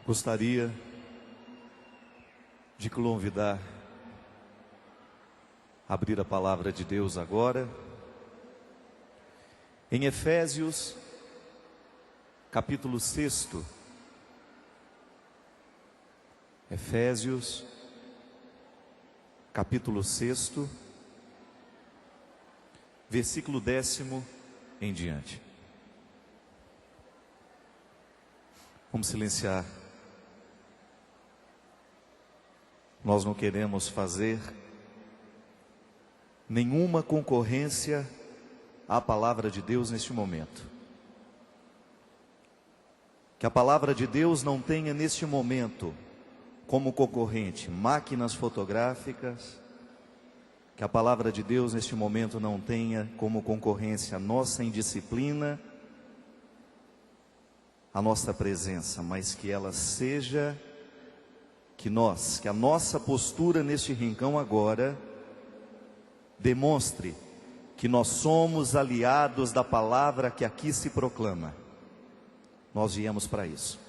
Gostaria de convidar a abrir a palavra de Deus agora em Efésios, capítulo 6. Efésios, capítulo 6, versículo 10 em diante. Vamos silenciar. Nós não queremos fazer nenhuma concorrência à palavra de Deus neste momento. Que a palavra de Deus não tenha neste momento como concorrente máquinas fotográficas. Que a palavra de Deus neste momento não tenha como concorrência a nossa indisciplina, a nossa presença, mas que ela seja, que a nossa postura neste rincão agora demonstre que nós somos aliados da palavra que aqui se proclama. Nós viemos para isso.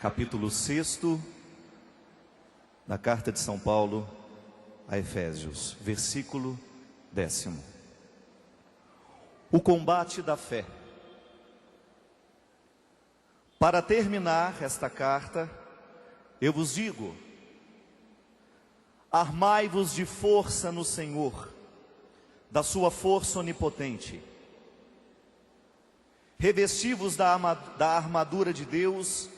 Capítulo 6 da carta de São Paulo a Efésios, versículo 10. O combate da fé. Para terminar esta carta, eu vos digo: armai-vos de força no Senhor, da sua força onipotente. Revesti-vos da armadura de Deus,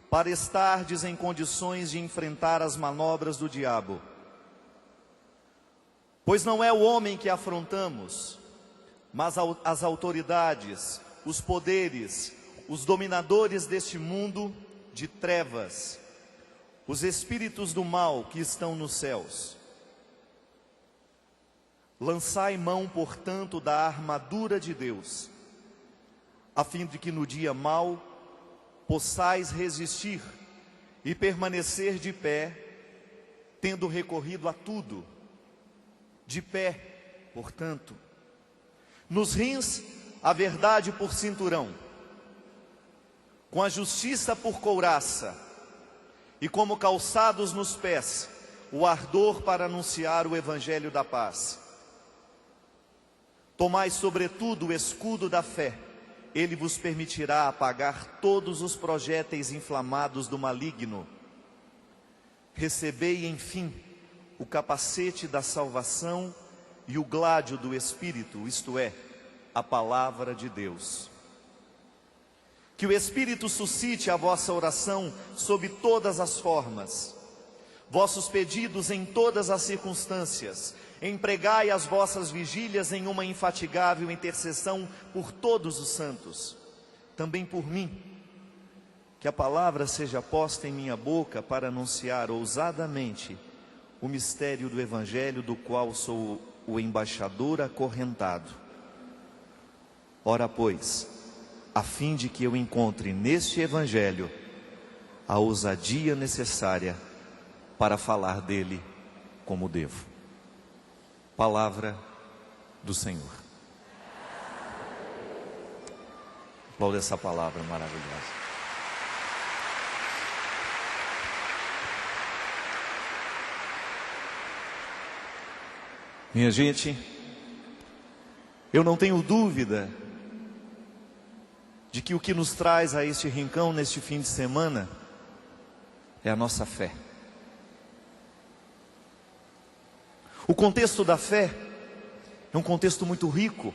para estardes em condições de enfrentar as manobras do diabo. Pois não é o homem que afrontamos, mas as autoridades, os poderes, os dominadores deste mundo de trevas, os espíritos do mal que estão nos céus. Lançai mão, portanto, da armadura de Deus, a fim de que no dia mau possais resistir e permanecer de pé, tendo recorrido a tudo. De pé, portanto, nos rins a verdade por cinturão, com a justiça por couraça, e como calçados nos pés, o ardor para anunciar o evangelho da paz. Tomai sobretudo o escudo da fé, ele vos permitirá apagar todos os projéteis inflamados do maligno. Recebei, enfim, o capacete da salvação e o gládio do Espírito, isto é, a palavra de Deus. Que o Espírito suscite a vossa oração sob todas as formas, vossos pedidos em todas as circunstâncias. Empregai as vossas vigílias em uma infatigável intercessão por todos os santos, também por mim. Que a palavra seja posta em minha boca para anunciar ousadamente o mistério do Evangelho, do qual sou o embaixador acorrentado. Ora, pois, a fim de que eu encontre neste Evangelho a ousadia necessária para falar dele como devo. Palavra do Senhor. Aplauda essa palavra maravilhosa. Minha gente, eu não tenho dúvida de que o que nos traz a este rincão neste fim de semana é a nossa fé. O contexto da fé é um contexto muito rico,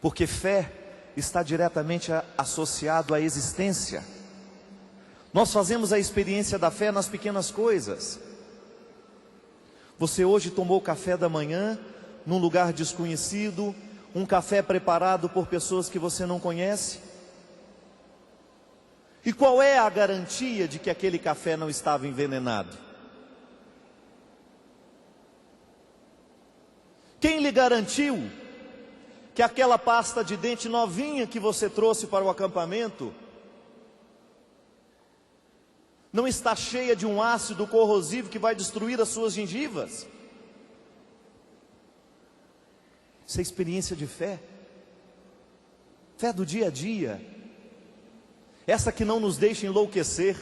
porque fé está diretamente associado à existência. Nós fazemos a experiência da fé nas pequenas coisas. Você hoje tomou café da manhã num lugar desconhecido, um café preparado por pessoas que você não conhece. E qual é a garantia de que aquele café não estava envenenado? Quem lhe garantiu que aquela pasta de dente novinha que você trouxe para o acampamento não está cheia de um ácido corrosivo que vai destruir as suas gengivas? Isso é experiência de fé. Fé do dia a dia. Essa que não nos deixa enlouquecer.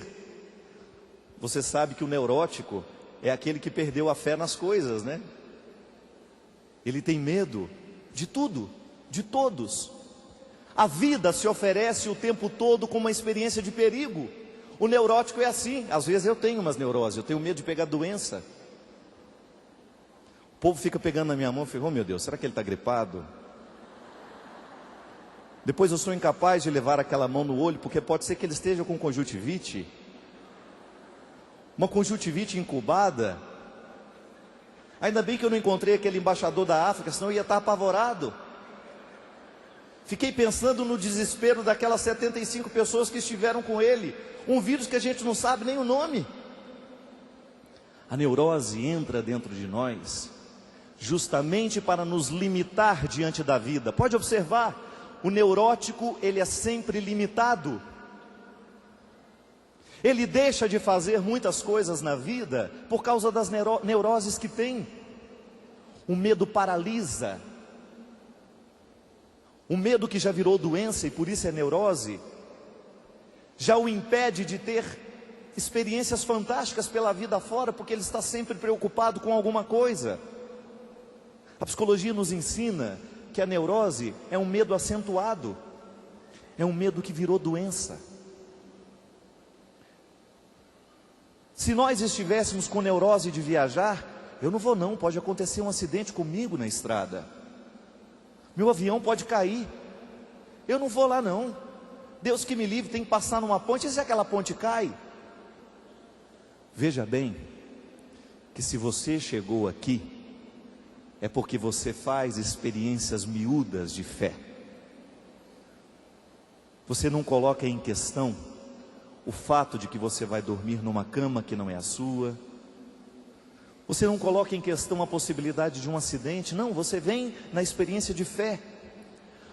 Você sabe que o neurótico é aquele que perdeu a fé nas coisas, né? Ele tem medo de tudo, de todos. A vida se oferece o tempo todo como uma experiência de perigo. O neurótico é assim. Às vezes eu tenho umas neuroses, eu tenho medo de pegar doença. O povo fica pegando na minha mão e fica, oh meu Deus, será que ele está gripado? Depois eu sou incapaz de levar aquela mão no olho, porque pode ser que ele esteja com conjuntivite. Uma conjuntivite incubada. Ainda bem que eu não encontrei aquele embaixador da África, senão eu ia estar apavorado. Fiquei pensando no desespero daquelas 75 pessoas que estiveram com ele. Um vírus que a gente não sabe nem o nome. A neurose entra dentro de nós justamente para nos limitar diante da vida. Pode observar, o neurótico, ele é sempre limitado. Ele deixa de fazer muitas coisas na vida por causa das neuroses que tem. O medo paralisa. O medo que já virou doença e por isso é neurose, já o impede de ter experiências fantásticas pela vida fora, porque ele está sempre preocupado com alguma coisa. A psicologia nos ensina que a neurose é um medo acentuado, é um medo que virou doença. Se nós estivéssemos com neurose de viajar, eu não vou não, pode acontecer um acidente comigo na estrada. Meu avião pode cair. Eu não vou lá não. Deus que me livre, tem que passar numa ponte. E se aquela ponte cai? Veja bem, que se você chegou aqui, é porque você faz experiências miúdas de fé. Você não coloca em questão o fato de que você vai dormir numa cama que não é a sua. Você não coloca em questão a possibilidade de um acidente. Não, você vem na experiência de fé.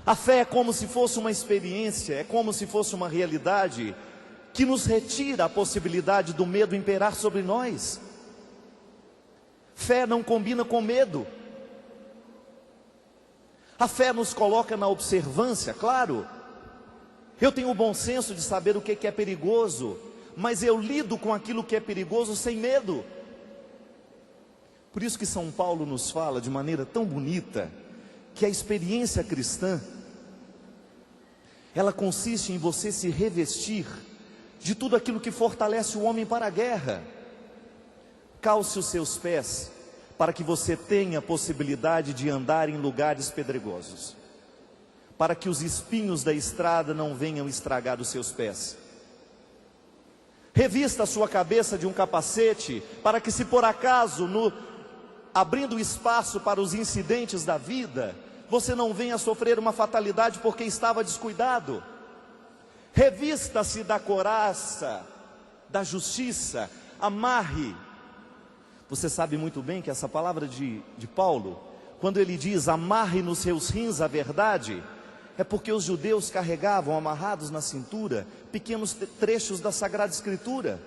A fé é como se fosse uma experiência, é como se fosse uma realidade que nos retira a possibilidade do medo imperar sobre nós. Fé não combina com medo. A fé nos coloca na observância, claro. Eu tenho o bom senso de saber o que é perigoso, mas eu lido com aquilo que é perigoso sem medo. Por isso que São Paulo nos fala de maneira tão bonita, que a experiência cristã, ela consiste em você se revestir de tudo aquilo que fortalece o homem para a guerra. Calce os seus pés, para que você tenha a possibilidade de andar em lugares pedregosos, para que os espinhos da estrada não venham estragar os seus pés. Revista a sua cabeça de um capacete, para que se por acaso, abrindo espaço para os incidentes da vida, você não venha sofrer uma fatalidade porque estava descuidado. Revista-se da couraça, da justiça, amarre. Você sabe muito bem que essa palavra de Paulo, quando ele diz amarre nos seus rins a verdade, é porque os judeus carregavam amarrados na cintura pequenos trechos da Sagrada Escritura.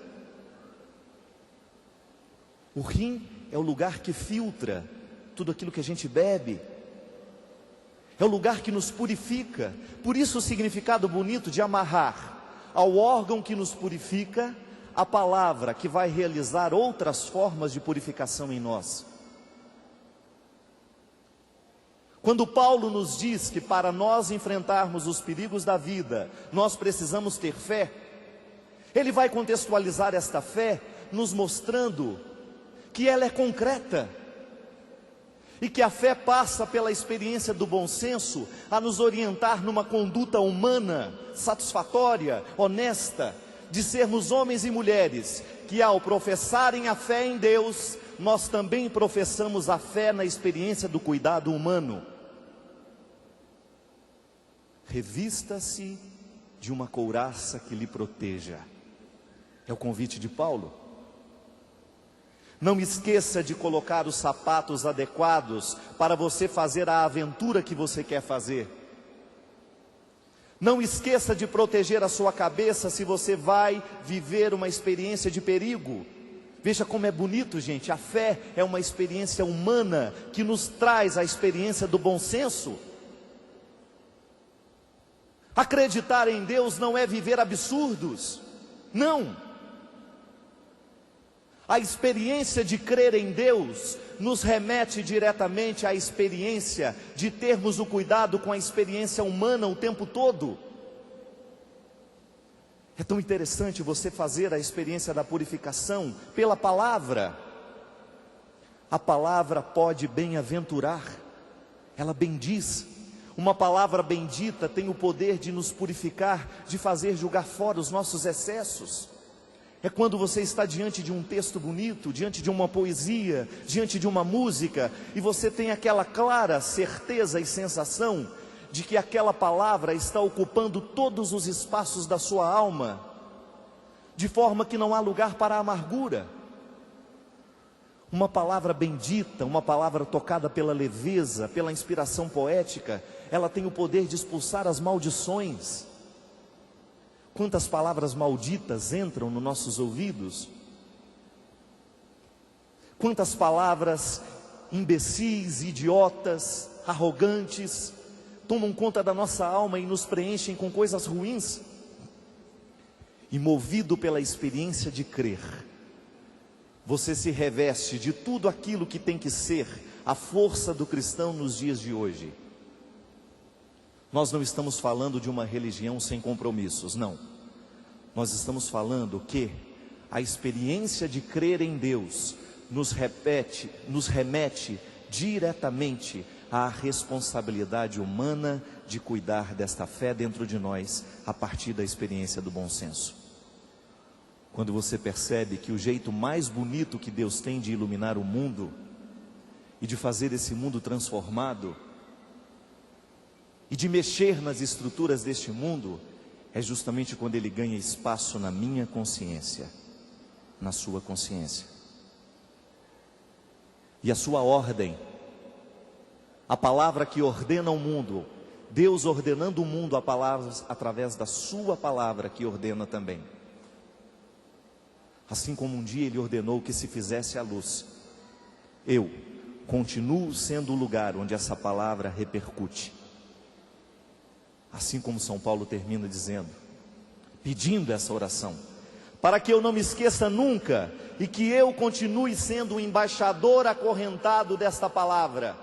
O rim é o lugar que filtra tudo aquilo que a gente bebe. É o lugar que nos purifica. Por isso o significado bonito de amarrar ao órgão que nos purifica a palavra que vai realizar outras formas de purificação em nós. Quando Paulo nos diz que para nós enfrentarmos os perigos da vida, nós precisamos ter fé, ele vai contextualizar esta fé nos mostrando que ela é concreta, e que a fé passa pela experiência do bom senso, a nos orientar numa conduta humana, satisfatória, honesta, de sermos homens e mulheres, que ao professarem a fé em Deus, nós também professamos a fé na experiência do cuidado humano. Revista-se de uma couraça que lhe proteja, é o convite de Paulo. Não esqueça de colocar os sapatos adequados para você fazer a aventura que você quer fazer. Não esqueça de proteger a sua cabeça se você vai viver uma experiência de perigo. Veja como é bonito, gente. A fé é uma experiência humana que nos traz a experiência do bom senso. Acreditar em Deus não é viver absurdos, não. A experiência de crer em Deus nos remete diretamente à experiência de termos o cuidado com a experiência humana o tempo todo. É tão interessante você fazer a experiência da purificação pela palavra. A palavra pode bem-aventurar, ela bendiz. Uma palavra bendita tem o poder de nos purificar, de fazer jogar fora os nossos excessos. É quando você está diante de um texto bonito, diante de uma poesia, diante de uma música, e você tem aquela clara certeza e sensação de que aquela palavra está ocupando todos os espaços da sua alma, de forma que não há lugar para a amargura. Uma palavra bendita, uma palavra tocada pela leveza, pela inspiração poética, ela tem o poder de expulsar as maldições. Quantas palavras malditas entram nos nossos ouvidos? Quantas palavras imbecis, idiotas, arrogantes, tomam conta da nossa alma e nos preenchem com coisas ruins? E movido pela experiência de crer, você se reveste de tudo aquilo que tem que ser a força do cristão nos dias de hoje. Nós não estamos falando de uma religião sem compromissos, não. Nós estamos falando que a experiência de crer em Deus nos remete diretamente à responsabilidade humana de cuidar desta fé dentro de nós, a partir da experiência do bom senso. Quando você percebe que o jeito mais bonito que Deus tem de iluminar o mundo e de fazer esse mundo transformado e de mexer nas estruturas deste mundo é justamente quando Ele ganha espaço na minha consciência, na sua consciência. E a sua ordem, a palavra que ordena o mundo, Deus ordenando o mundo a palavras através da sua palavra que ordena também. Assim como um dia Ele ordenou que se fizesse a luz, eu continuo sendo o lugar onde essa palavra repercute. Assim como São Paulo termina dizendo, pedindo essa oração, para que eu não me esqueça nunca e que eu continue sendo o embaixador acorrentado desta palavra.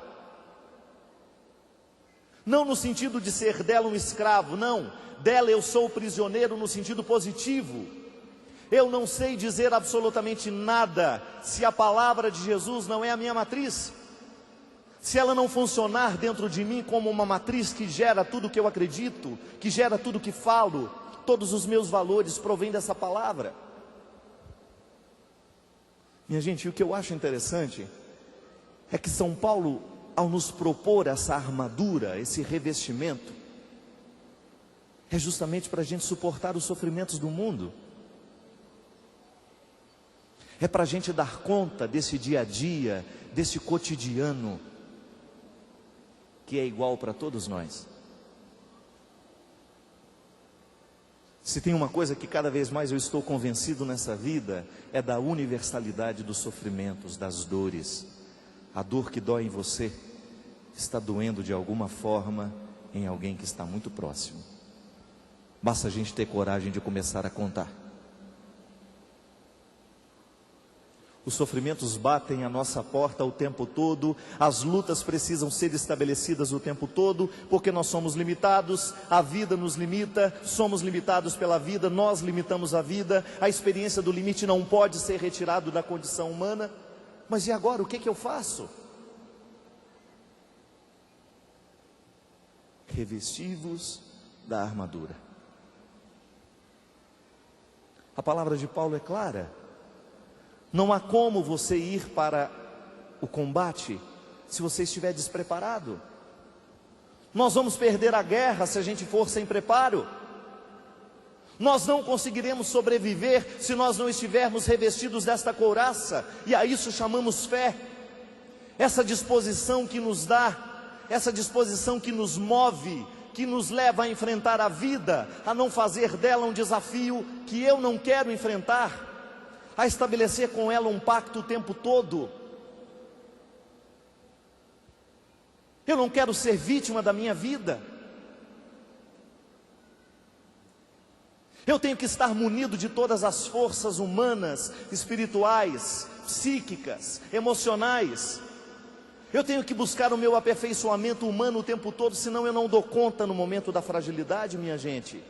Não no sentido de ser dela um escravo, não, dela eu sou prisioneiro no sentido positivo. Eu não sei dizer absolutamente nada se a palavra de Jesus não é a minha matriz. Se ela não funcionar dentro de mim como uma matriz que gera tudo que eu acredito, que gera tudo que falo, todos os meus valores provêm dessa palavra. Minha gente, o que eu acho interessante é que São Paulo, ao nos propor essa armadura, esse revestimento, é justamente para a gente suportar os sofrimentos do mundo. É para a gente dar conta desse dia a dia, desse cotidiano, que é igual para todos nós. Se tem uma coisa que cada vez mais eu estou convencido nessa vida, é da universalidade dos sofrimentos, das dores. A dor que dói em você, está doendo de alguma forma em alguém que está muito próximo. Basta a gente ter coragem de começar a contar. Os sofrimentos batem a nossa porta o tempo todo, as lutas precisam ser estabelecidas o tempo todo, porque nós somos limitados, a vida nos limita, somos limitados pela vida, nós limitamos a vida, a experiência do limite não pode ser retirado da condição humana. Mas e agora, o que eu faço? Revesti-vos da armadura. A palavra de Paulo é clara. Não há como você ir para o combate se você estiver despreparado. Nós vamos perder a guerra se a gente for sem preparo. Nós não conseguiremos sobreviver se nós não estivermos revestidos desta couraça, e a isso chamamos fé. Essa disposição que nos dá, essa disposição que nos move, que nos leva a enfrentar a vida, a não fazer dela um desafio que eu não quero enfrentar. a estabelecer com ela um pacto o tempo todo. Eu não quero ser vítima da minha vida. Eu tenho que estar munido de todas as forças humanas, espirituais, psíquicas, emocionais. Eu tenho que buscar o meu aperfeiçoamento humano o tempo todo, senão eu não dou conta no momento da fragilidade, minha gente.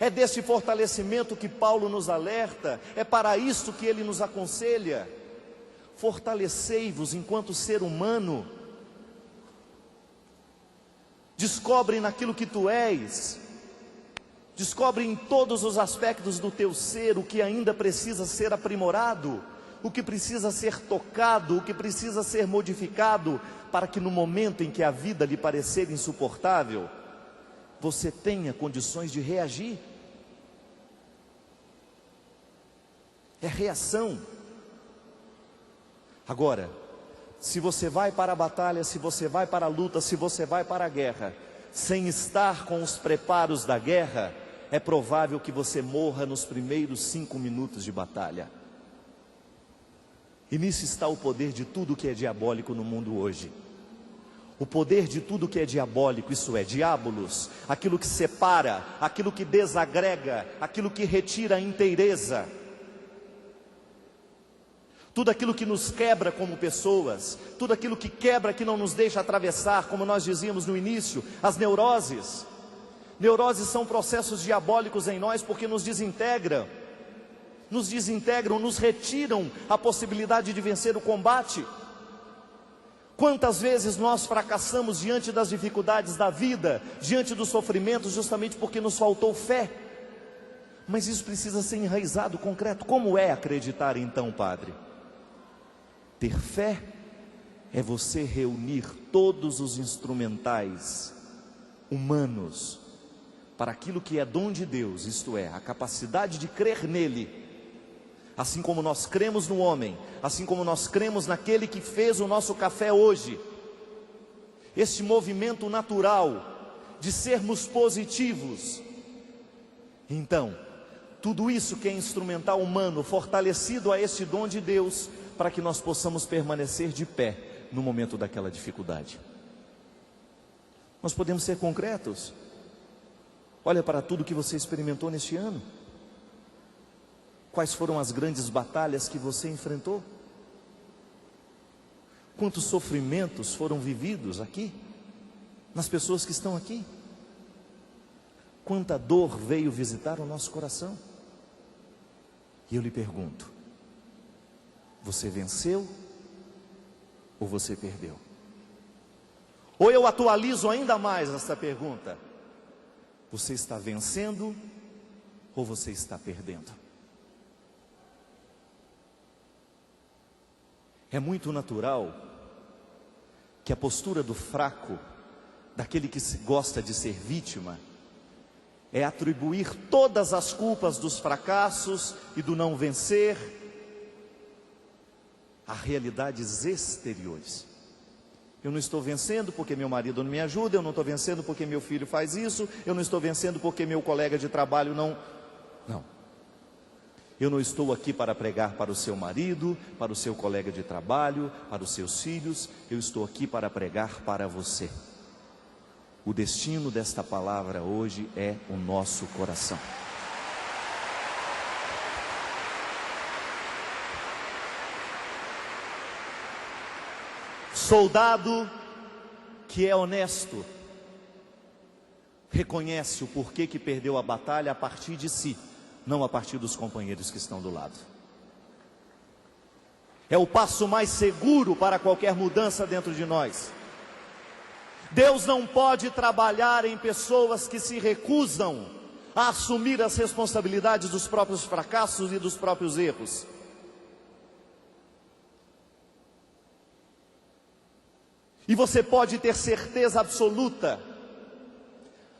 É desse fortalecimento que Paulo nos alerta, é para isso que ele nos aconselha. Fortalecei-vos enquanto ser humano. Descobre naquilo que tu és. Descobre em todos os aspectos do teu ser o que ainda precisa ser aprimorado, o que precisa ser tocado, o que precisa ser modificado, para que no momento em que a vida lhe parecer insuportável, você tenha condições de reagir. É reação. Agora, se você vai para a batalha, se você vai para a luta, se você vai para a guerra, sem estar com os preparos da guerra, é provável que você morra nos primeiros 5 minutos de batalha. E nisso está o poder de tudo que é diabólico no mundo hoje. O poder de tudo que é diabólico, isso é, diabolos, aquilo que separa, aquilo que desagrega, aquilo que retira a inteireza. Tudo aquilo que nos quebra como pessoas, tudo aquilo que quebra, que não nos deixa atravessar, como nós dizíamos no início, as neuroses. Neuroses são processos diabólicos em nós porque nos desintegram, nos retiram a possibilidade de vencer o combate. Quantas vezes nós fracassamos diante das dificuldades da vida, diante dos sofrimentos, justamente porque nos faltou fé. Mas isso precisa ser enraizado, concreto. Como é acreditar então, Padre? Ter fé é você reunir todos os instrumentais humanos para aquilo que é dom de Deus, isto é, a capacidade de crer nele. Assim como nós cremos no homem, assim como nós cremos naquele que fez o nosso café hoje. Este movimento natural de sermos positivos. Então, tudo isso que é instrumental humano, fortalecido a este dom de Deus, para que nós possamos permanecer de pé no momento daquela dificuldade. Nós podemos ser concretos. Olha para tudo que você experimentou neste ano. Quais foram as grandes batalhas que você enfrentou? Quantos sofrimentos foram vividos aqui, nas pessoas que estão aqui? Quanta dor veio visitar o nosso coração? E eu lhe pergunto, você venceu ou você perdeu? Ou eu atualizo ainda mais essa pergunta, você está vencendo ou você está perdendo? É muito natural que a postura do fraco, daquele que gosta de ser vítima, é atribuir todas as culpas dos fracassos e do não vencer a realidades exteriores. Eu não estou vencendo porque meu marido não me ajuda, eu não estou vencendo porque meu filho faz isso, eu não estou vencendo porque meu colega de trabalho não. Eu não estou aqui para pregar para o seu marido, para o seu colega de trabalho, para os seus filhos. Eu estou aqui para pregar para você. O destino desta palavra hoje é o nosso coração. Soldado que é honesto, reconhece o porquê que perdeu a batalha a partir de si, não a partir dos companheiros que estão do lado. É o passo mais seguro para qualquer mudança dentro de nós. Deus não pode trabalhar em pessoas que se recusam a assumir as responsabilidades dos próprios fracassos e dos próprios erros. E você pode ter certeza absoluta,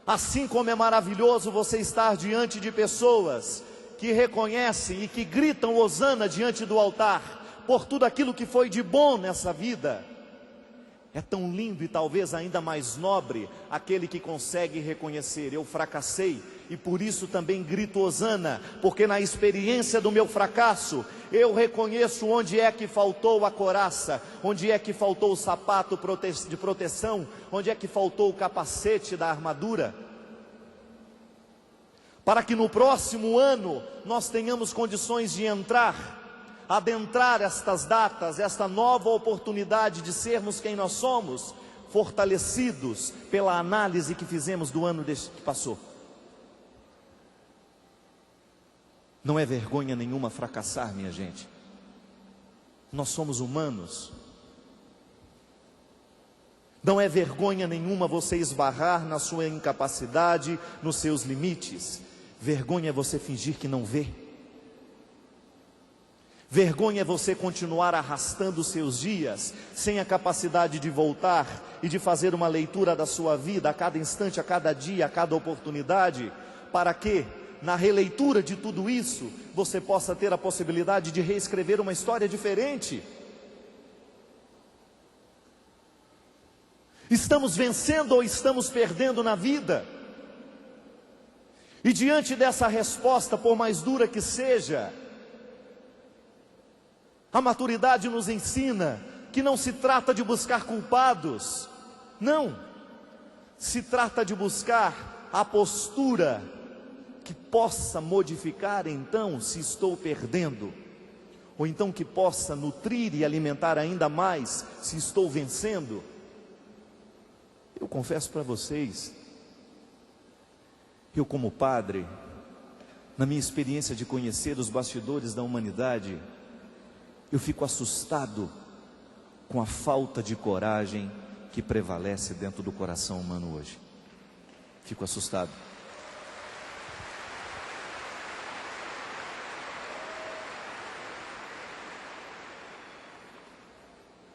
assim como é maravilhoso você estar diante de pessoas que reconhecem e que gritam hosana diante do altar, por tudo aquilo que foi de bom nessa vida, é tão lindo e talvez ainda mais nobre aquele que consegue reconhecer: eu fracassei, e por isso também grito hosana, porque na experiência do meu fracasso, eu reconheço onde é que faltou a couraça, onde é que faltou o sapato de proteção, onde é que faltou o capacete da armadura, para que no próximo ano nós tenhamos condições de adentrar estas datas, esta nova oportunidade de sermos quem nós somos, fortalecidos pela análise que fizemos do ano que passou. Não é vergonha nenhuma fracassar, minha gente. Nós somos humanos. Não é vergonha nenhuma você esbarrar na sua incapacidade, nos seus limites. Vergonha é você fingir que não vê. Vergonha é você continuar arrastando os seus dias, sem a capacidade de voltar e de fazer uma leitura da sua vida a cada instante, a cada dia, a cada oportunidade, para que, na releitura de tudo isso, você possa ter a possibilidade de reescrever uma história diferente. Estamos vencendo ou estamos perdendo na vida? E diante dessa resposta, por mais dura que seja, a maturidade nos ensina que não se trata de buscar culpados, não, se trata de buscar a postura que possa modificar então se estou perdendo, ou então que possa nutrir e alimentar ainda mais se estou vencendo. Eu confesso para vocês, eu como padre, na minha experiência de conhecer os bastidores da humanidade, eu fico assustado com a falta de coragem que prevalece dentro do coração humano hoje. Fico assustado.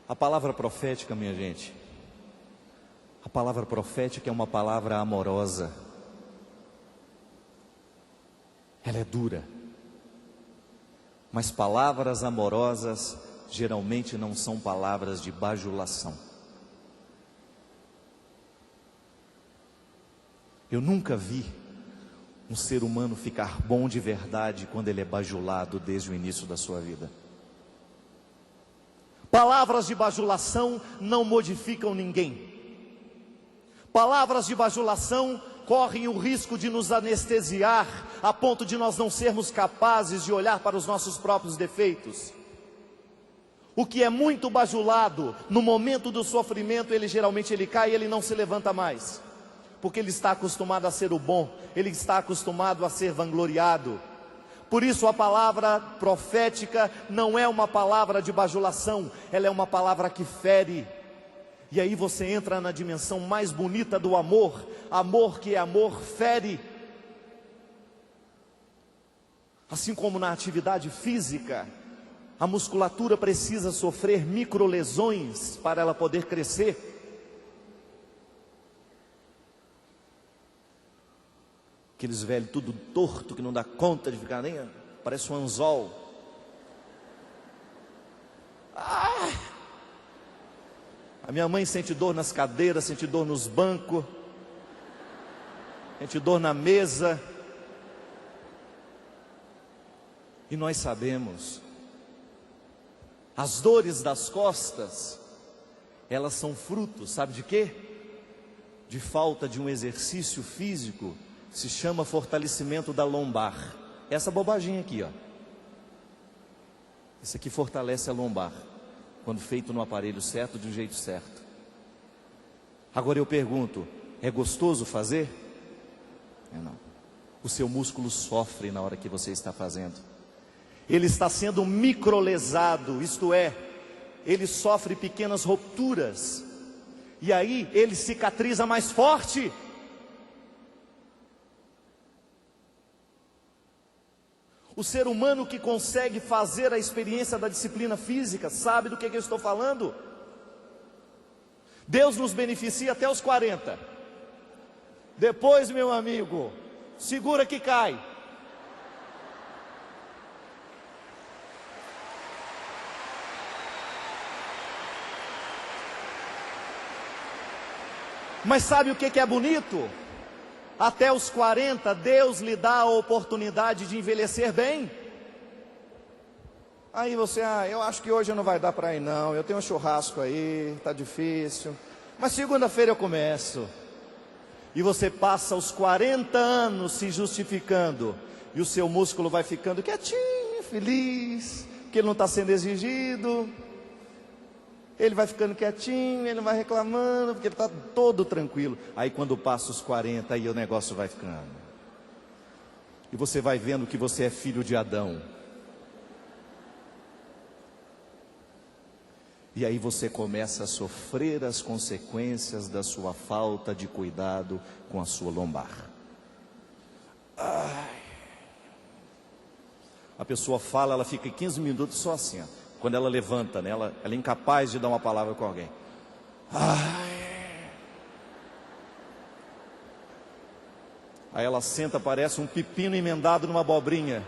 A palavra profética, minha gente, a palavra profética é uma palavra amorosa. Ela é dura. Mas palavras amorosas geralmente não são palavras de bajulação. Eu nunca vi um ser humano ficar bom de verdade quando ele é bajulado desde o início da sua vida. Palavras de bajulação não modificam ninguém. Palavras de bajulação correm o risco de nos anestesiar, a ponto de nós não sermos capazes de olhar para os nossos próprios defeitos. O que é muito bajulado, no momento do sofrimento, geralmente cai e ele não se levanta mais, porque ele está acostumado a ser o bom, ele está acostumado a ser vangloriado. Por isso a palavra profética não é uma palavra de bajulação, ela é uma palavra que fere. E aí você entra na dimensão mais bonita do amor, amor que é amor, fere. Assim como na atividade física, a musculatura precisa sofrer microlesões para ela poder crescer. Aqueles velhos tudo torto que não dá conta de ficar nem, parece um anzol. A minha mãe sente dor nas cadeiras, sente dor nos bancos, sente dor na mesa. E nós sabemos, as dores das costas, elas são frutos, sabe de quê? De falta de um exercício físico, se chama fortalecimento da lombar. Essa bobaginha aqui, ó. Isso aqui fortalece a lombar, quando feito no aparelho certo, de um jeito certo. Agora eu pergunto, é gostoso fazer? Não. O seu músculo sofre na hora que você está fazendo. Ele está sendo microlesado, isto é, ele sofre pequenas rupturas, e aí ele cicatriza mais forte. O ser humano que consegue fazer a experiência da disciplina física, sabe do que eu estou falando? Deus nos beneficia até os 40. Depois, meu amigo, segura que cai. Mas sabe o que é bonito? até os 40, Deus lhe dá a oportunidade de envelhecer bem. Aí você, eu acho que hoje não vai dar para ir não, eu tenho um churrasco aí, está difícil, mas segunda-feira eu começo. E você passa os 40 anos se justificando, e o seu músculo vai ficando quietinho, feliz, porque ele não está sendo exigido. Ele vai ficando quietinho, ele não vai reclamando, porque ele está todo tranquilo. Aí quando passa os 40, aí o negócio vai ficando. E você vai vendo que você é filho de Adão. E aí você começa a sofrer as consequências da sua falta de cuidado com a sua lombar. A pessoa fala, ela fica 15 minutos só assim, ó. Quando ela levanta, né, ela é incapaz de dar uma palavra com alguém. Aí ela senta, parece um pepino emendado numa abobrinha.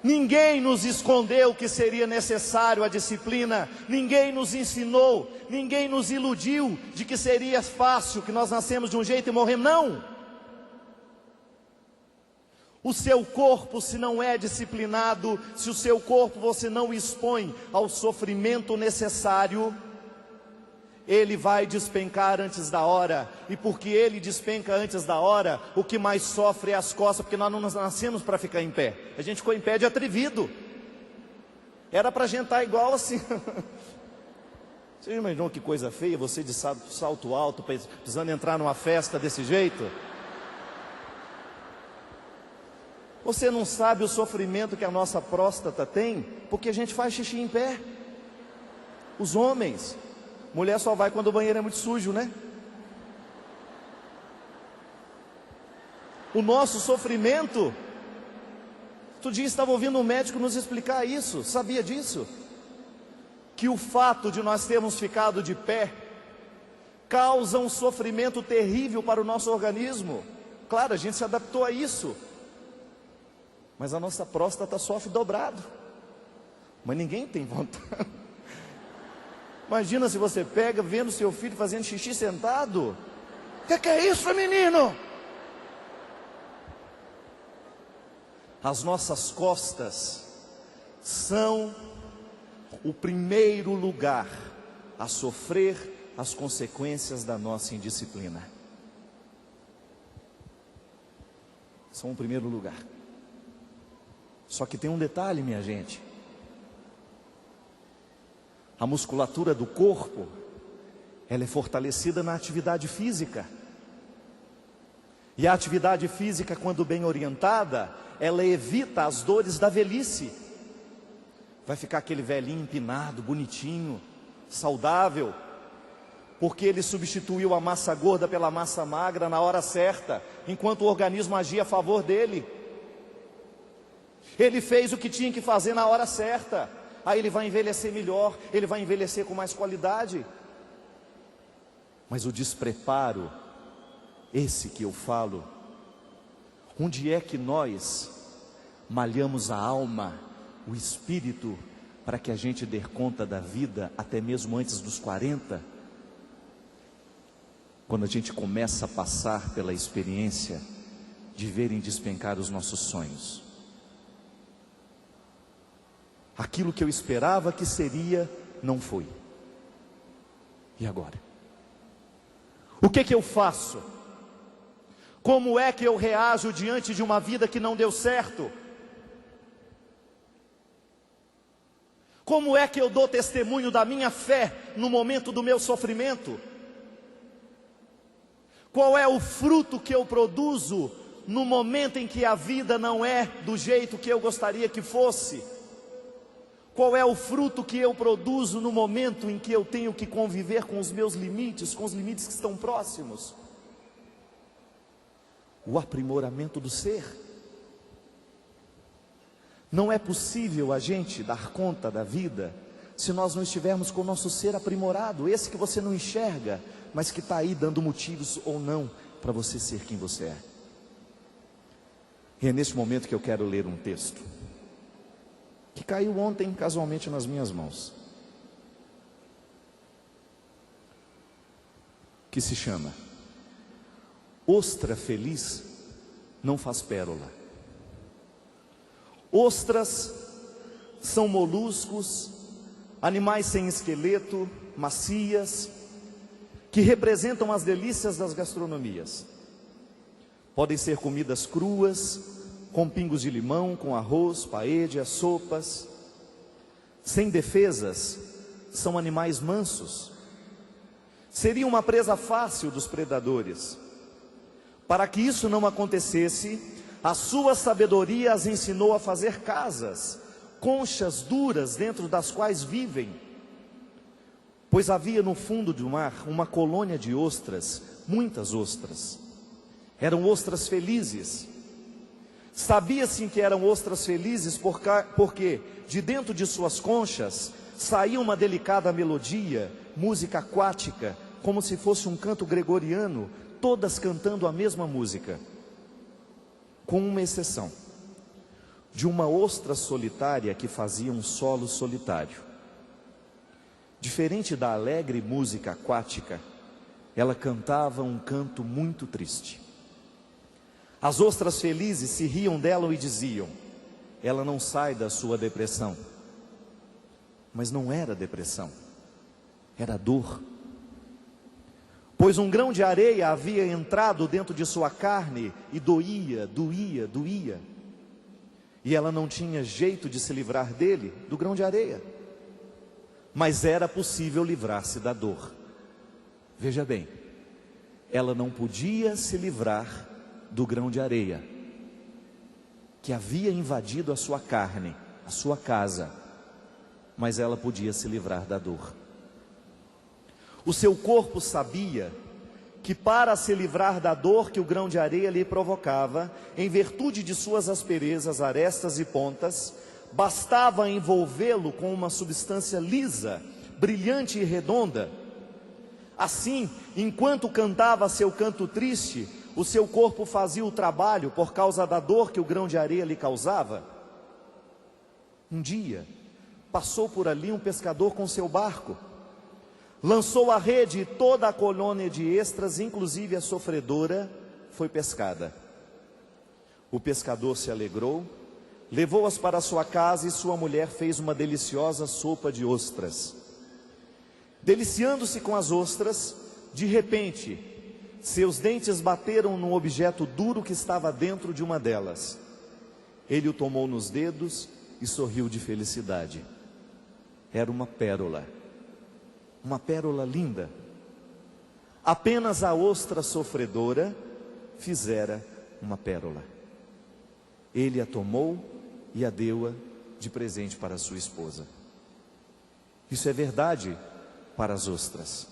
Ninguém nos escondeu que seria necessário a disciplina, ninguém nos ensinou, ninguém nos iludiu de que seria fácil, que nós nascemos de um jeito e morremos, não. O seu corpo, se não é disciplinado, se o seu corpo você não expõe ao sofrimento necessário, ele vai despencar antes da hora. E porque ele despenca antes da hora, o que mais sofre é as costas, porque nós não nascemos para ficar em pé. A gente ficou em pé de atrevido. Era para a gente estar igual assim. Você imaginou que coisa feia, você de salto alto, precisando entrar numa festa desse jeito? Você não sabe o sofrimento que a nossa próstata tem, porque a gente faz xixi em pé. Os homens, mulher só vai quando o banheiro é muito sujo, né? O nosso sofrimento, outro dia estava ouvindo um médico nos explicar isso, sabia disso? Que o fato de nós termos ficado de pé, causa um sofrimento terrível para o nosso organismo. Claro, a gente se adaptou a isso. Mas a nossa próstata sofre dobrado. Mas ninguém tem vontade. Imagina se você pega vendo seu filho fazendo xixi sentado. Que é isso, menino? As nossas costas são o primeiro lugar a sofrer as consequências da nossa indisciplina. São o primeiro lugar. Só que tem um detalhe, minha gente. A musculatura do corpo, ela é fortalecida na atividade física. E a atividade física, quando bem orientada, ela evita as dores da velhice. Vai ficar aquele velhinho empinado, bonitinho, saudável, porque ele substituiu a massa gorda pela massa magra na hora certa, enquanto o organismo agia a favor dele. Ele fez o que tinha que fazer na hora certa. Aí ele vai envelhecer melhor, ele vai envelhecer com mais qualidade. Mas o despreparo, esse que eu falo, onde é que nós malhamos a alma, o espírito, para que a gente dê conta da vida até mesmo antes dos 40? Quando a gente começa a passar pela experiência de verem despencar os nossos sonhos. Aquilo que eu esperava que seria, não foi. E agora? O que eu faço? Como é que eu reajo diante de uma vida que não deu certo? Como é que eu dou testemunho da minha fé no momento do meu sofrimento? Qual é o fruto que eu produzo no momento em que a vida não é do jeito que eu gostaria que fosse? Qual é o fruto que eu produzo no momento em que eu tenho que conviver com os meus limites, com os limites que estão próximos? O aprimoramento do ser. Não é possível a gente dar conta da vida se nós não estivermos com o nosso ser aprimorado, esse que você não enxerga, mas que está aí dando motivos ou não para você ser quem você é. E é nesse momento que eu quero ler um texto que caiu ontem casualmente nas minhas mãos. que se chama ostra feliz não faz pérola. Ostras são moluscos, animais sem esqueleto, macias, que representam as delícias das gastronomias. Podem ser comidas cruas, com pingos de limão, com arroz, paella, sopas. Sem defesas, são animais mansos. Seria uma presa fácil dos predadores. Para que isso não acontecesse, a sua sabedoria as ensinou a fazer casas, conchas duras dentro das quais vivem. Pois havia no fundo do mar uma colônia de ostras, muitas ostras. Eram ostras felizes. Sabia-se que eram ostras felizes porque de dentro de suas conchas saía uma delicada melodia, música aquática, como se fosse um canto gregoriano, todas cantando a mesma música, com uma exceção, de uma ostra solitária que fazia um solo solitário. Diferente da alegre música aquática, ela cantava um canto muito triste. As ostras felizes se riam dela e diziam: ela não sai da sua depressão. Mas não era depressão, era dor. Pois um grão de areia havia entrado dentro de sua carne e doía, doía, doía. E ela não tinha jeito de se livrar dele, do grão de areia. Mas era possível livrar-se da dor. Veja bem, ela não podia se livrar do grão de areia que havia invadido a sua carne, a sua casa, mas ela podia se livrar da dor. O seu corpo sabia que para se livrar da dor que o grão de areia lhe provocava, em virtude de suas asperezas, arestas e pontas, bastava envolvê-lo com uma substância lisa, brilhante e redonda. Assim, enquanto cantava seu canto triste, o seu corpo fazia o trabalho por causa da dor que o grão de areia lhe causava. Um dia, passou por ali um pescador com seu barco. Lançou a rede e toda a colônia de ostras, inclusive a sofredora, foi pescada. O pescador se alegrou, levou-as para sua casa e sua mulher fez uma deliciosa sopa de ostras. Deliciando-se com as ostras, de repente, seus dentes bateram num objeto duro que estava dentro de uma delas. Ele o tomou nos dedos e sorriu de felicidade. Era uma pérola linda. Apenas a ostra sofredora fizera uma pérola. Ele a tomou e a deu de presente para sua esposa. Isso é verdade para as ostras.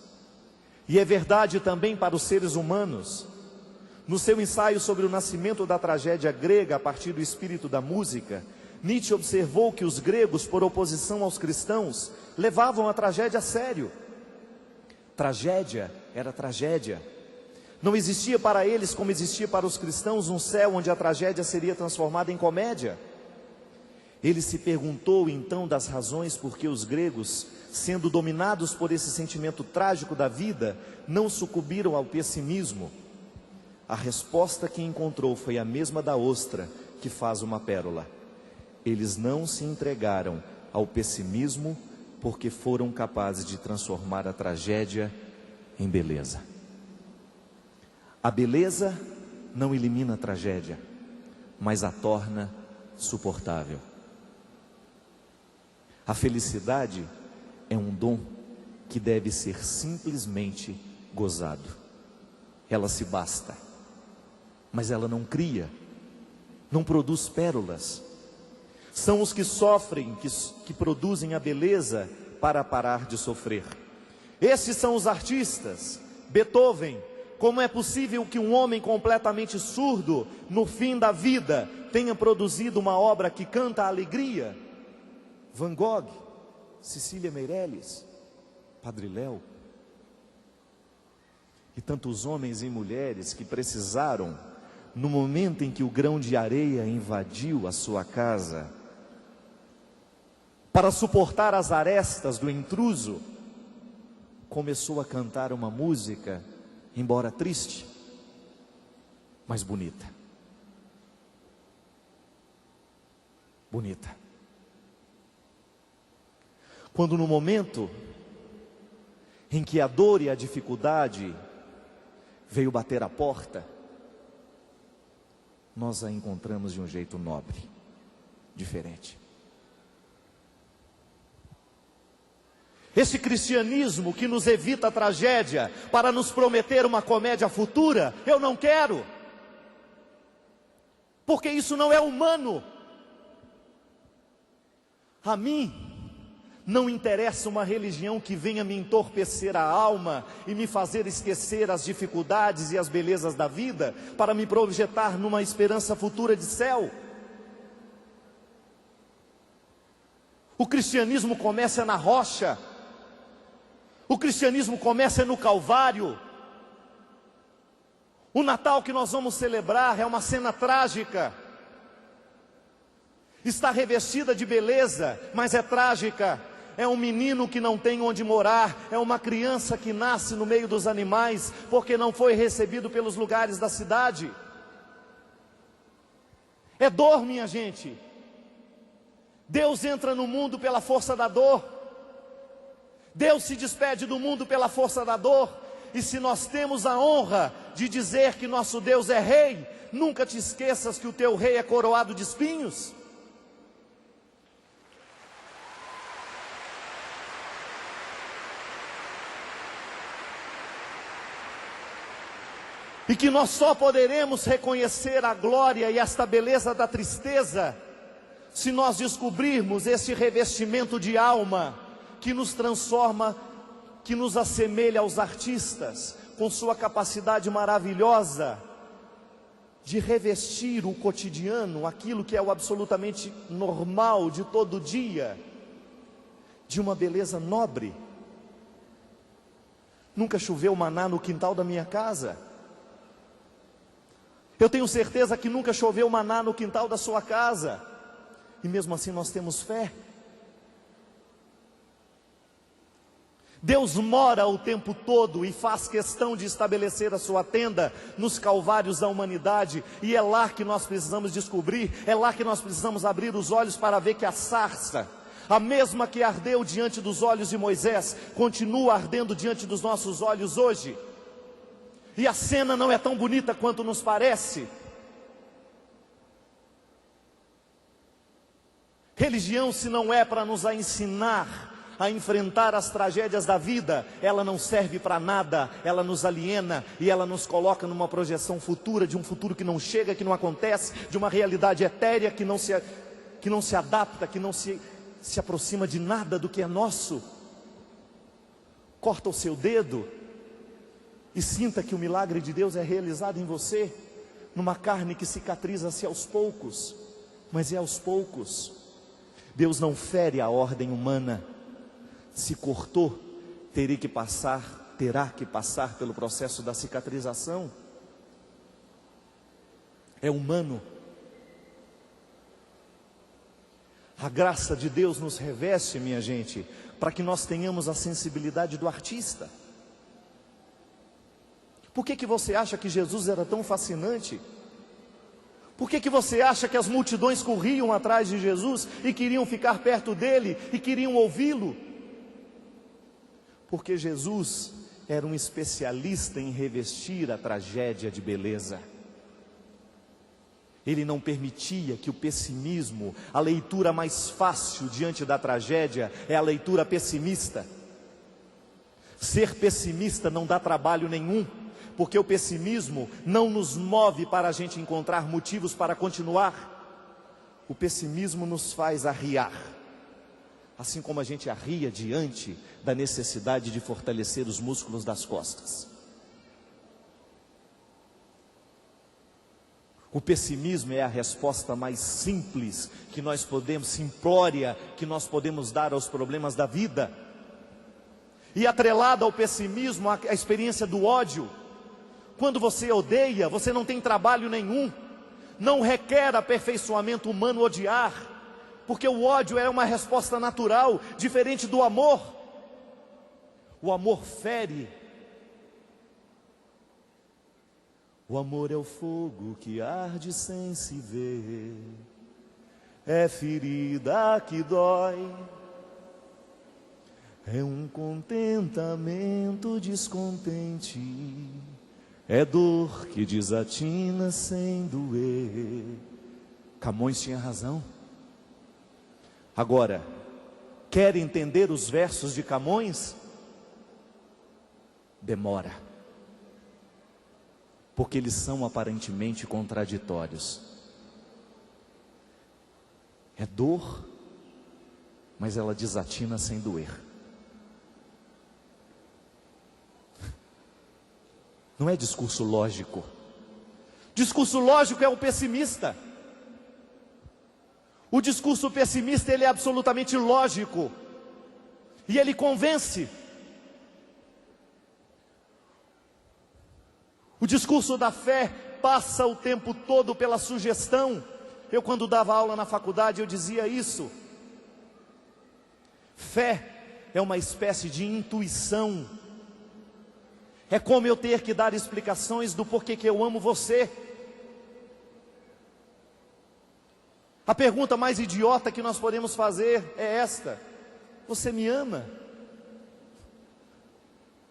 E é verdade também para os seres humanos. No seu ensaio sobre o nascimento da tragédia grega a partir do espírito da música, Nietzsche observou que os gregos, por oposição aos cristãos, levavam a tragédia a sério. Tragédia era tragédia. Não existia para eles, como existia para os cristãos, um céu onde a tragédia seria transformada em comédia. Ele se perguntou então das razões por que os gregos, sendo dominados por esse sentimento trágico da vida, não sucumbiram ao pessimismo. A resposta que encontrou foi a mesma da ostra que faz uma pérola. Eles não se entregaram ao pessimismo porque foram capazes de transformar a tragédia em beleza. A beleza não elimina a tragédia, mas a torna suportável. A felicidade é um dom que deve ser simplesmente gozado. Ela se basta, mas ela não cria, não produz pérolas. São os que sofrem, que produzem a beleza para parar de sofrer. Esses são os artistas. Beethoven. Como é possível que um homem completamente surdo, no fim da vida, tenha produzido uma obra que canta a alegria? Van Gogh, Cecília Meirelles, Padre Léo. E tantos homens e mulheres que precisaram, no momento em que o grão de areia invadiu a sua casa, para suportar as arestas do intruso, começou a cantar uma música embora triste, mas bonita. Bonita. Quando no momento em que a dor e a dificuldade veio bater a porta, nós a encontramos de um jeito nobre, diferente. Esse cristianismo que nos evita a tragédia para nos prometer uma comédia futura, eu não quero, porque isso não é humano. A mim não interessa uma religião que venha me entorpecer a alma e me fazer esquecer as dificuldades e as belezas da vida para me projetar numa esperança futura de céu. O cristianismo começa na rocha. O cristianismo começa no Calvário. O Natal que nós vamos celebrar é uma cena trágica. Está revestida de beleza, mas é trágica. É um menino que não tem onde morar, é uma criança que nasce no meio dos animais, porque não foi recebido pelos lugares da cidade. É dor, minha gente. Deus entra no mundo pela força da dor. Deus se despede do mundo pela força da dor. E se nós temos a honra de dizer que nosso Deus é rei, nunca te esqueças que o teu rei é coroado de espinhos. E que nós só poderemos reconhecer a glória e esta beleza da tristeza, se nós descobrirmos esse revestimento de alma, que nos transforma, que nos assemelha aos artistas, com sua capacidade maravilhosa, de revestir o cotidiano, aquilo que é o absolutamente normal de todo dia, de uma beleza nobre. Nunca choveu maná no quintal da minha casa. Eu tenho certeza que nunca choveu maná no quintal da sua casa. E mesmo assim nós temos fé. Deus mora o tempo todo e faz questão de estabelecer a sua tenda nos calvários da humanidade. E é lá que nós precisamos descobrir, é lá que nós precisamos abrir os olhos para ver que a sarça, a mesma que ardeu diante dos olhos de Moisés, continua ardendo diante dos nossos olhos hoje. E a cena não é tão bonita quanto nos parece. Religião, se não é para nos ensinar a enfrentar as tragédias da vida, ela não serve para nada, ela nos aliena e ela nos coloca numa projeção futura, de um futuro que não chega, que não acontece, de uma realidade etérea que não se adapta, que não se aproxima de nada do que é nosso. Corta o seu dedo e sinta que o milagre de Deus é realizado em você, numa carne que cicatriza-se aos poucos, mas é aos poucos. Deus não fere a ordem humana. Se cortou, terá que passar pelo processo da cicatrização. É humano. A graça de Deus nos reveste, minha gente, para que nós tenhamos a sensibilidade do artista. Por que você acha que Jesus era tão fascinante? Por que você acha que as multidões corriam atrás de Jesus e queriam ficar perto dele e queriam ouvi-lo? Porque Jesus era um especialista em revestir a tragédia de beleza. Ele não permitia que o pessimismo, a leitura mais fácil diante da tragédia, é a leitura pessimista. Ser pessimista não dá trabalho nenhum, porque o pessimismo não nos move para a gente encontrar motivos para continuar. O pessimismo nos faz arriar. Assim como a gente arria diante da necessidade de fortalecer os músculos das costas. O pessimismo é a resposta mais simples que nós podemos, simplória, que nós podemos dar aos problemas da vida. E atrelado ao pessimismo, a experiência do ódio. Quando você odeia, você não tem trabalho nenhum. Não requer aperfeiçoamento humano odiar, porque o ódio é uma resposta natural, diferente do amor. O amor fere, O amor é o fogo que arde sem se ver, é ferida que dói, é um contentamento descontente, é dor que desatina sem doer. Camões tinha razão. Agora, quer entender os versos de Camões? Demora, porque eles são aparentemente contraditórios. É dor, mas ela desatina sem doer. Não é discurso lógico. Discurso lógico é o pessimista. O discurso pessimista, ele é absolutamente lógico. E ele convence. O discurso da fé passa o tempo todo pela sugestão. Eu, quando dava aula na faculdade, eu dizia isso. Fé é uma espécie de intuição. É como eu ter que dar explicações do porquê que eu amo você. A pergunta mais idiota que nós podemos fazer é esta: você me ama?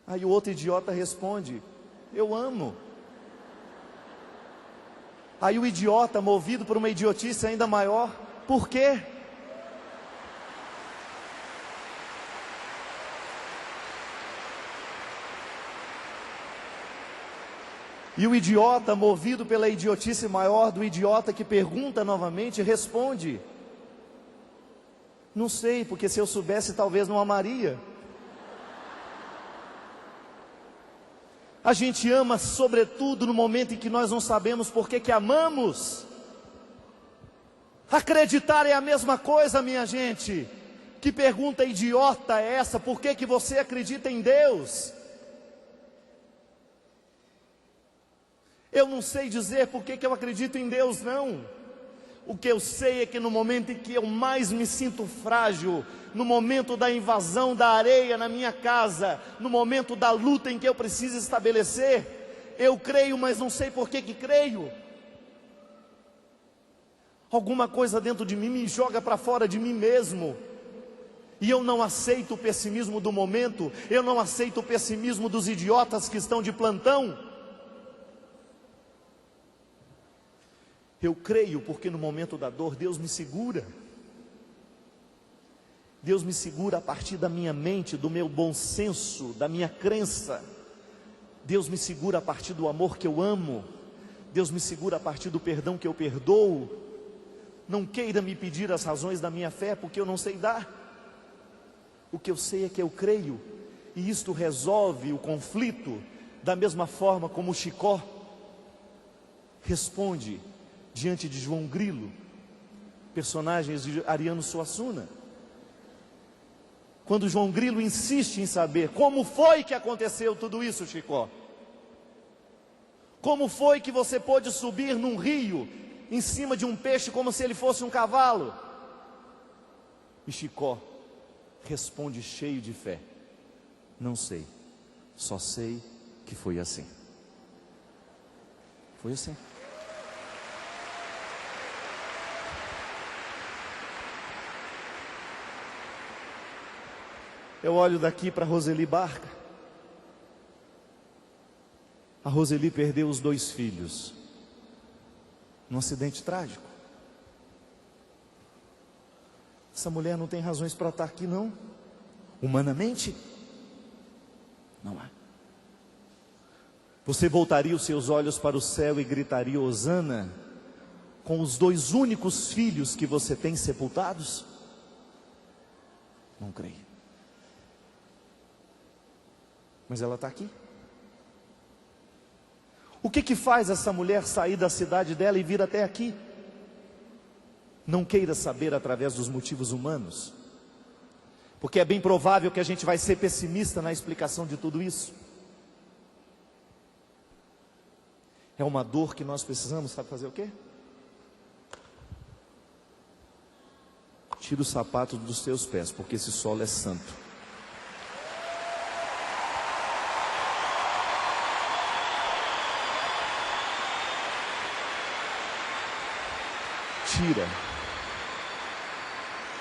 Aí o outro idiota responde: eu amo. Aí o idiota, movido por uma idiotice ainda maior: por quê? E o idiota, movido pela idiotice maior do idiota que pergunta novamente, responde: não sei, porque se eu soubesse talvez não amaria. A gente ama sobretudo no momento em que nós não sabemos por que amamos. Acreditar é a mesma coisa, minha gente. Que pergunta idiota é essa? Por que você acredita em Deus? Eu não sei dizer por que eu acredito em Deus, não. O que eu sei é que no momento em que eu mais me sinto frágil, no momento da invasão da areia na minha casa, no momento da luta em que eu preciso estabelecer, eu creio, mas não sei por que creio. Alguma coisa dentro de mim me joga para fora de mim mesmo. E eu não aceito o pessimismo do momento, eu não aceito o pessimismo dos idiotas que estão de plantão. Eu creio porque no momento da dor Deus me segura. Deus me segura a partir da minha mente, do meu bom senso, da minha crença. Deus me segura a partir do amor que eu amo. Deus me segura a partir do perdão que eu perdoo. Não queira me pedir as razões da minha fé, porque eu não sei dar. O que eu sei é que eu creio, e isto resolve o conflito, da mesma forma como o Chicó responde diante de João Grilo, personagens de Ariano Suassuna. Quando João Grilo insiste em saber como foi que aconteceu tudo isso, Chicó. Como foi que você pôde subir num rio, em cima de um peixe como se ele fosse um cavalo? E Chicó responde cheio de fé: não sei, só sei que foi assim. Foi assim. Eu olho daqui para Roseli Barca. A Roseli perdeu os 2 filhos num acidente trágico. Essa mulher não tem razões para estar aqui, não. Humanamente, não há. Você voltaria os seus olhos para o céu e gritaria hosana com os 2 únicos filhos que você tem sepultados? Não creio. Mas ela está aqui. O que faz essa mulher sair da cidade dela e vir até aqui? Não queira saber através dos motivos humanos, porque é bem provável que a gente vai ser pessimista na explicação de tudo isso. É uma dor que nós precisamos, sabe fazer o quê? Tira o sapato dos teus pés, porque esse solo é santo.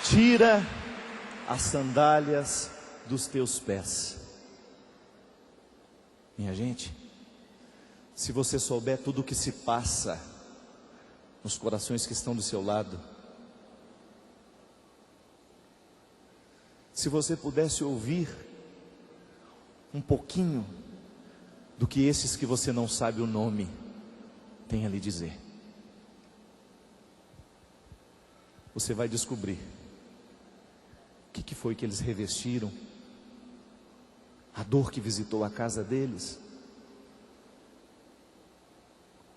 tira as sandálias dos teus pés. Minha gente, se você souber tudo o que se passa nos corações que estão do seu lado, se você pudesse ouvir um pouquinho do que esses que você não sabe o nome têm a lhe dizer, você vai descobrir o que foi que eles revestiram, a dor que visitou a casa deles,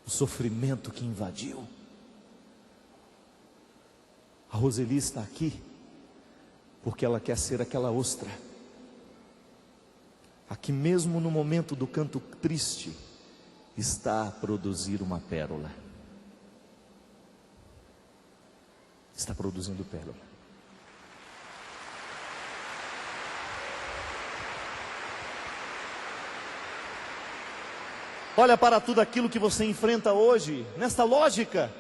o sofrimento que invadiu. A Roseli está aqui porque ela quer ser aquela ostra, aqui mesmo no momento do canto triste, está a produzir uma pérola. Está produzindo pérola. Olha para tudo aquilo que você enfrenta hoje, nesta lógica.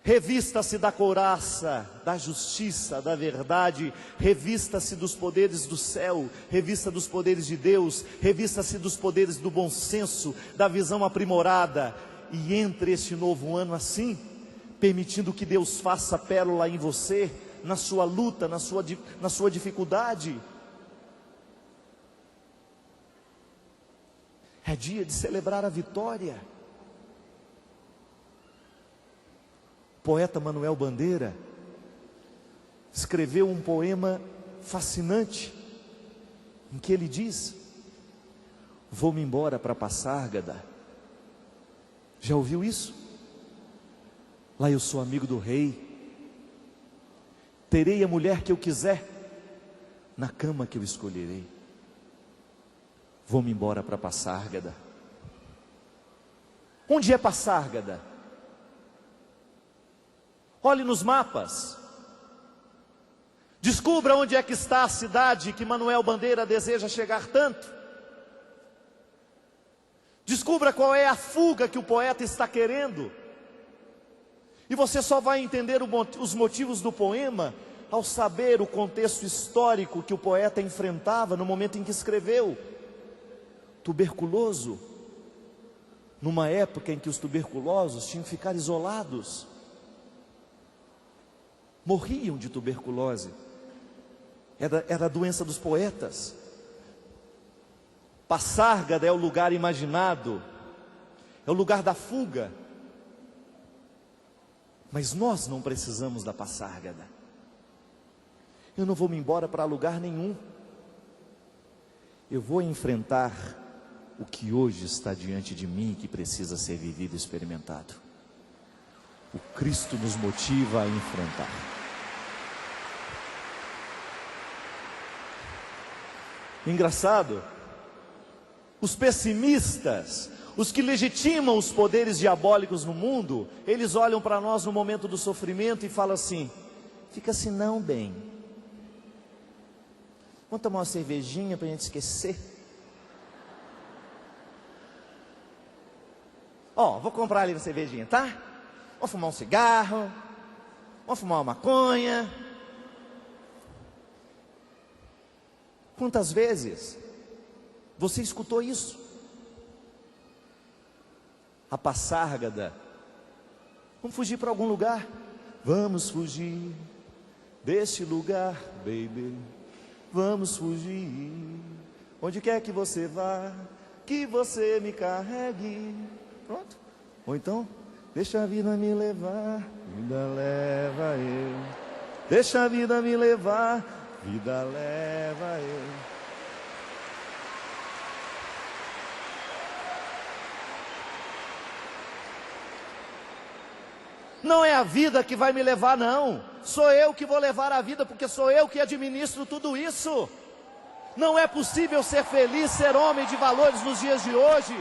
Revista-se da couraça, da justiça, da verdade, revista-se dos poderes do céu, revista dos poderes de Deus, revista-se dos poderes do bom senso, da visão aprimorada, e entre este novo ano assim, permitindo que Deus faça pérola em você, na sua luta, na sua dificuldade. É dia de celebrar a vitória. O poeta Manuel Bandeira escreveu um poema fascinante, em que ele diz: vou-me embora para Passárgada. Já ouviu isso? Lá eu sou amigo do rei, terei a mulher que eu quiser, na cama que eu escolherei. Vou-me embora para Passárgada. Onde é Passárgada? Olhe nos mapas. Descubra onde é que está a cidade que Manuel Bandeira deseja chegar tanto. Descubra qual é a fuga que o poeta está querendo. E você só vai entender os motivos do poema ao saber o contexto histórico que o poeta enfrentava no momento em que escreveu. Tuberculoso, numa época em que os tuberculosos tinham que ficar isolados, morriam de tuberculose, era a doença dos poetas. Passárgada é o lugar imaginado, é o lugar da fuga, mas nós não precisamos da Passárgada. Eu não vou me embora para lugar nenhum, eu vou enfrentar o que hoje está diante de mim, que precisa ser vivido e experimentado. O Cristo nos motiva a enfrentar. Engraçado, os pessimistas, os que legitimam os poderes diabólicos no mundo, eles olham para nós no momento do sofrimento e falam assim: fica assim não, bem, vamos tomar uma cervejinha para a gente esquecer. Vou comprar ali uma cervejinha, tá? Vamos fumar um cigarro, vamos fumar uma maconha. Quantas vezes você escutou isso? A Passárgada. Vamos fugir para algum lugar. Vamos fugir deste lugar, baby. Vamos fugir. Onde quer que você vá, que você me carregue. Pronto. Ou então, deixa a vida me levar, vida leva eu. Deixa a vida me levar, vida leva eu. Não é a vida que vai me levar, não. Sou eu que vou levar a vida, porque sou eu que administro tudo isso. Não é possível ser feliz, ser homem de valores nos dias de hoje.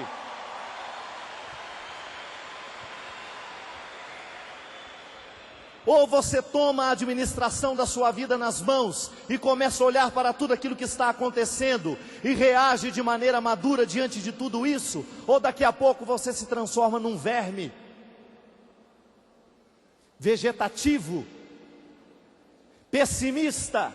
Ou você toma a administração da sua vida nas mãos e começa a olhar para tudo aquilo que está acontecendo e reage de maneira madura diante de tudo isso, ou daqui a pouco você se transforma num verme. vegetativo, pessimista,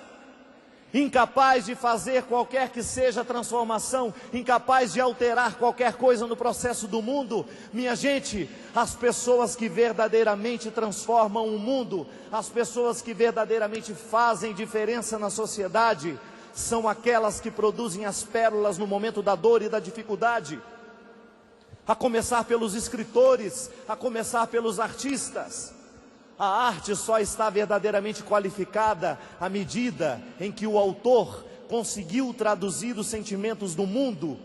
incapaz de fazer qualquer que seja a transformação, incapaz de alterar qualquer coisa no processo do mundo. Minha gente, as pessoas que verdadeiramente transformam o mundo, as pessoas que verdadeiramente fazem diferença na sociedade, são aquelas que produzem as pérolas no momento da dor e da dificuldade. A começar pelos escritores, a começar pelos artistas. A arte só está verdadeiramente qualificada à medida em que o autor conseguiu traduzir os sentimentos do mundo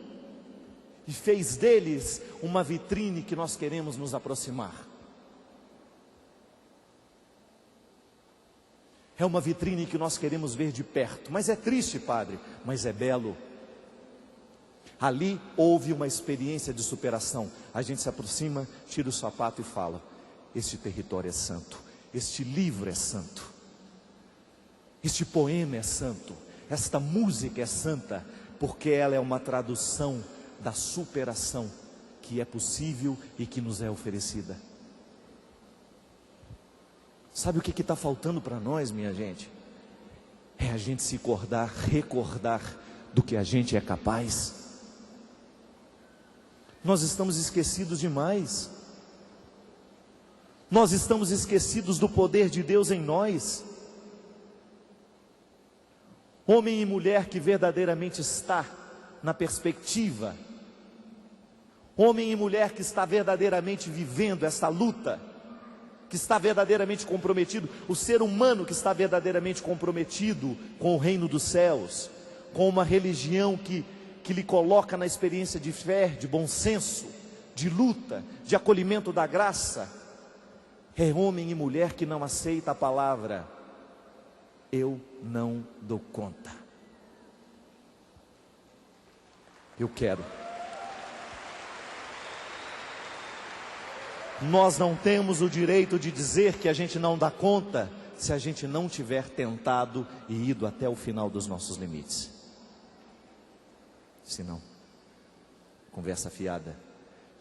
e fez deles uma vitrine que nós queremos nos aproximar. É uma vitrine que nós queremos ver de perto. Mas é triste, padre, mas é belo. Ali houve uma experiência de superação. A gente se aproxima, tira o sapato e fala: este território é santo, este livro é santo, este poema é santo, esta música é santa, porque ela é uma tradução da superação que é possível e que nos é oferecida. Sabe o que está faltando para nós, minha gente? É a gente se recordar do que a gente é capaz. Nós estamos esquecidos demais. Nós estamos esquecidos do poder de Deus em nós. Homem e mulher que verdadeiramente está na perspectiva, homem e mulher que está verdadeiramente vivendo essa luta, que está verdadeiramente comprometido, o ser humano que está verdadeiramente comprometido com o reino dos céus, com uma religião que lhe coloca na experiência de fé, de bom senso, de luta, de acolhimento da graça. É homem e mulher que não aceita a palavra: eu não dou conta. Eu quero. Nós não temos o direito de dizer que a gente não dá conta se a gente não tiver tentado e ido até o final dos nossos limites. Se não, conversa fiada,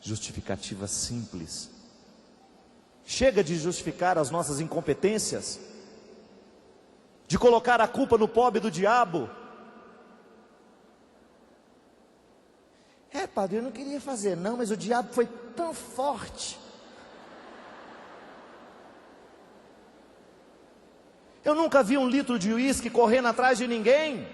justificativa simples. Chega de justificar as nossas incompetências, de colocar a culpa no pobre do diabo. Padre, eu não queria fazer não, mas o diabo foi tão forte. Eu nunca vi 1 litro de uísque correndo atrás de ninguém.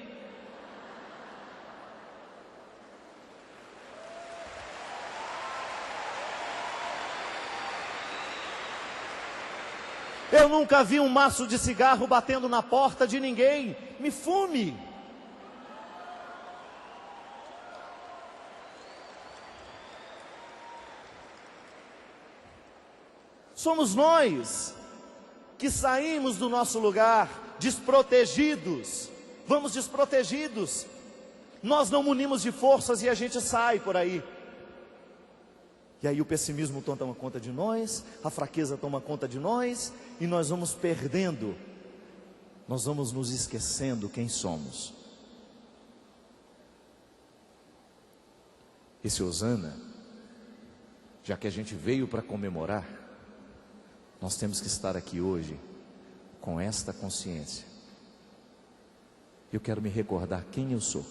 Eu nunca vi um maço de cigarro batendo na porta de ninguém. Me fume. Somos nós que saímos do nosso lugar desprotegidos. Vamos desprotegidos. Nós não munimos de forças e a gente sai por aí. E aí o pessimismo toma conta de nós, a fraqueza toma conta de nós, e nós vamos perdendo, nós vamos nos esquecendo quem somos. Esse Hosana, já que a gente veio para comemorar, nós temos que estar aqui hoje com esta consciência. Eu quero me recordar quem eu sou,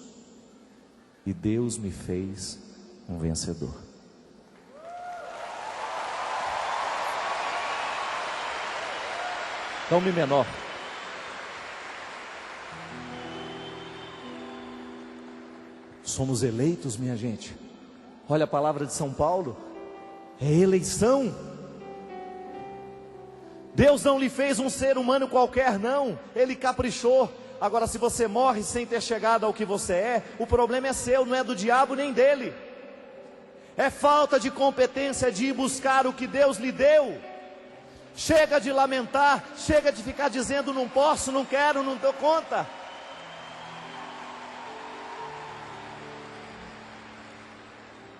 e Deus me fez um vencedor. Dá um Mi menor. Somos eleitos, minha gente. Olha a palavra de São Paulo. É eleição. Deus não lhe fez um ser humano qualquer, não. Ele caprichou. Agora, se você morre sem ter chegado ao que você é, o problema é seu, não é do diabo nem dele. É falta de competência de ir buscar o que Deus lhe deu. Chega de lamentar, chega de ficar dizendo não posso, não quero, não dou conta.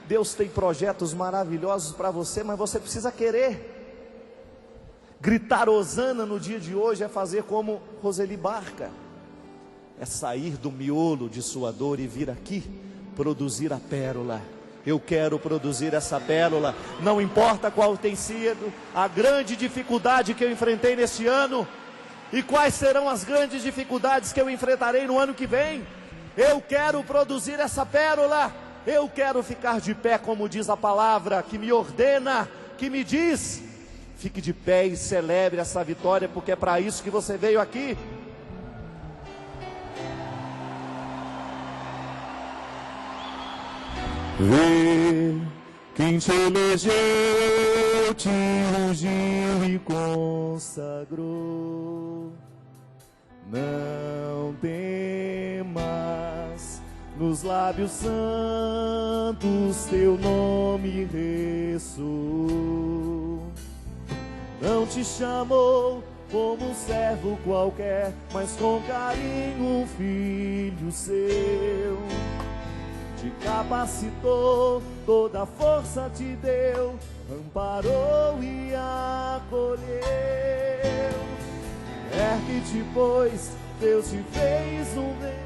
Deus tem projetos maravilhosos para você, mas você precisa querer. Gritar Hosana no dia de hoje é fazer como Roseli Barca, é sair do miolo de sua dor e vir aqui produzir a pérola, Eu quero produzir essa pérola, não importa qual tem sido a grande dificuldade que eu enfrentei neste ano, e quais serão as grandes dificuldades que eu enfrentarei no ano que vem. Eu quero produzir essa pérola, eu quero ficar de pé, como diz a palavra, que me ordena, que me diz, fique de pé e celebre essa vitória, porque é para isso que você veio aqui. Vê quem te elegeu, te ungiu e consagrou. Não temas, nos lábios santos teu nome ressoou. Não te chamou como um servo qualquer, mas com carinho um filho seu. Te capacitou, toda a força te deu, amparou e acolheu. Ergue-te, pois Deus te fez um bem.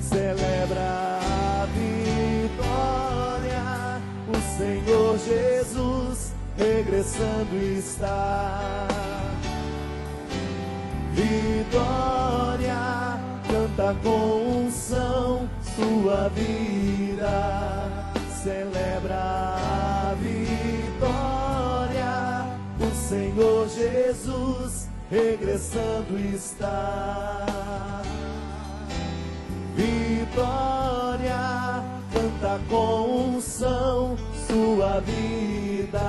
Celebra a vitória, o Senhor Jesus regressando está. Vitória, canta com unção sua vida. Celebra a vitória, o Senhor Jesus regressando está. Vitória, canta com unção sua vida.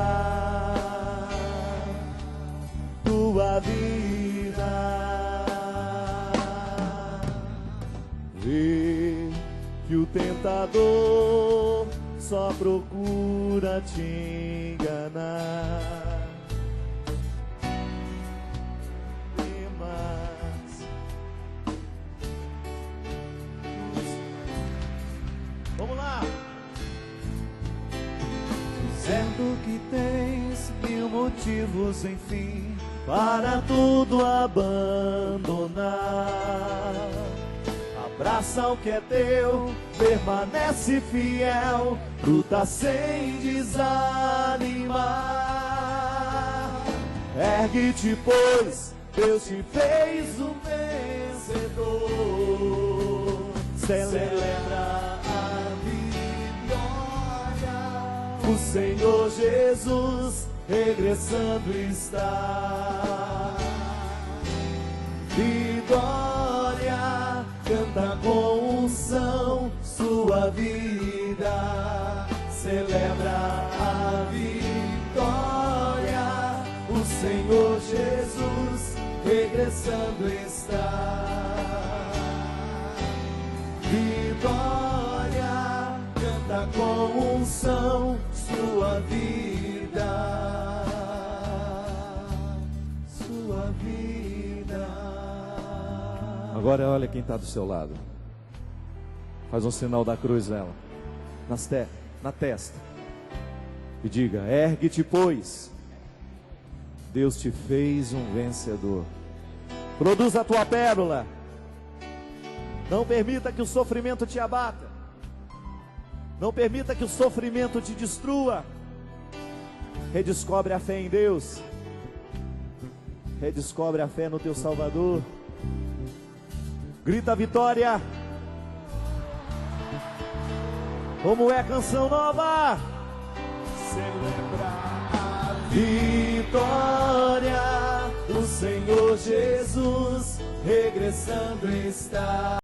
Tua vida. Vê que o tentador só procura te enganar. Temas. Vamos lá. Certo que tens mil motivos, enfim, para tudo abandonar. Abraça o que é teu, permanece fiel, luta sem desanimar. Ergue-te, pois Deus te fez um vencedor. Celebra a vitória, o Senhor Jesus regressando está. Vitória, canta com unção sua vida. Celebra a vitória, o Senhor Jesus regressando está. Vitória, canta com unção sua vida. Sua vida. Agora olha quem está do seu lado. Faz um sinal da cruz nela, na testa, e diga: ergue-te, pois Deus te fez um vencedor. Produza a tua pérola. Não permita que o sofrimento te abata. Não permita que o sofrimento te destrua. Redescobre a fé em Deus. Redescobre a fé no teu Salvador. Grita vitória. Como é a canção nova? Celebra a vitória, o Senhor Jesus regressando está.